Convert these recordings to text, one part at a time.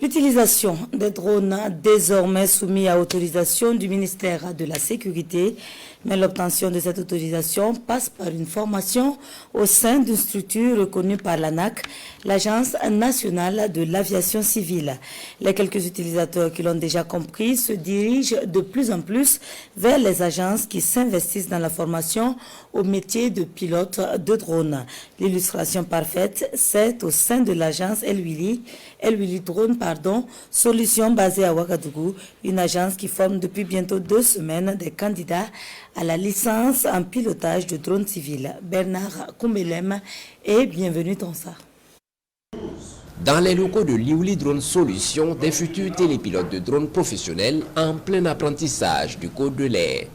L'utilisation des drones désormais soumis à autorisation du ministère de la Sécurité, mais l'obtention de cette autorisation passe par une formation au sein d'une structure reconnue par l'ANAC, l'Agence nationale de l'aviation civile. Les quelques utilisateurs qui l'ont déjà compris se dirigent de plus en plus vers les agences qui s'investissent dans la formation au métier de pilote de drone. L'illustration parfaite, c'est au sein de l'agence El Wili Drone, solution basée à Ouagadougou, une agence qui forme depuis bientôt 2 semaines des candidats à la licence en pilotage de drone civil. Bernard Koumelem et bienvenue dans ça. Dans les locaux de Liwili Drone Solutions, des futurs télépilotes de drones professionnels en plein apprentissage du code de l'air.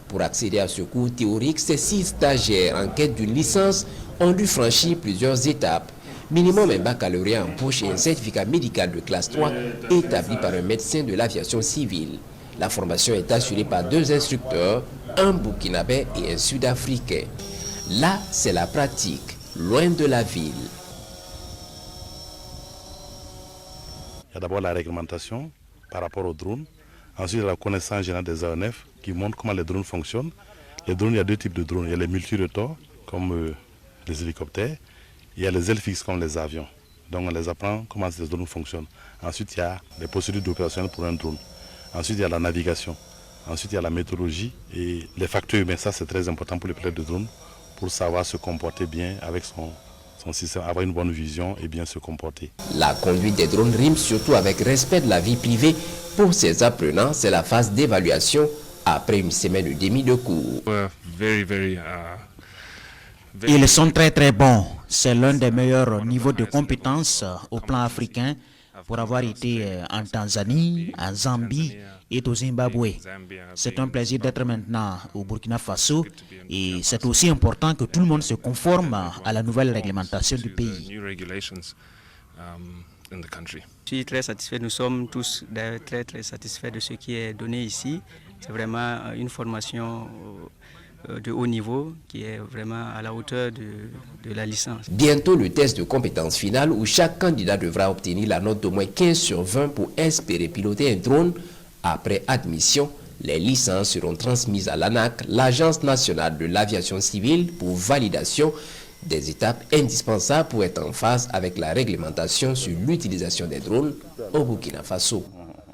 Pour accéder à ce cours théorique, ces 6 stagiaires en quête d'une licence ont dû franchir plusieurs étapes. Minimum un baccalauréat en poche et un certificat médical de classe 3 établi par un médecin de l'aviation civile. La formation est assurée par 2 instructeurs, un Burkinabé et un Sud-Africain. Là, c'est la pratique, loin de la ville. Il y a d'abord la réglementation par rapport aux drones. Ensuite, il y a la connaissance générale des AONF qui montre comment les drones fonctionnent. Les drones, il y a 2 types de drones. Il y a les multirotors, comme les hélicoptères. Il y a les ailes fixes comme les avions. Donc on les apprend comment ces drones fonctionnent. Ensuite, il y a les procédures opérationnelles pour un drone. Ensuite, il y a la navigation. Ensuite, il y a la météorologie et les facteurs humains. Ça, c'est très important pour les pilotes de drone pour savoir se comporter bien avec son système, avoir une bonne vision et bien se comporter. La conduite des drones rime surtout avec respect de la vie privée. Pour ces apprenants, c'est la phase d'évaluation après une semaine et demie de cours. Ils sont très bons. C'est l'un des meilleurs niveaux de compétences au plan africain pour avoir été en Tanzanie, en Zambie et au Zimbabwe. C'est un plaisir d'être maintenant au Burkina Faso et c'est aussi important que tout le monde se conforme à la nouvelle réglementation du pays. Je suis très satisfait, nous sommes tous très satisfaits de ce qui est donné ici. C'est vraiment une formation de haut niveau qui est vraiment à la hauteur de la licence. Bientôt le test de compétence finale où chaque candidat devra obtenir la note d'au moins 15 sur 20 pour espérer piloter un drone. Après admission, les licences seront transmises à l'ANAC, l'Agence nationale de l'aviation civile, pour validation, des étapes indispensables pour être en phase avec la réglementation sur l'utilisation des drones au Burkina Faso.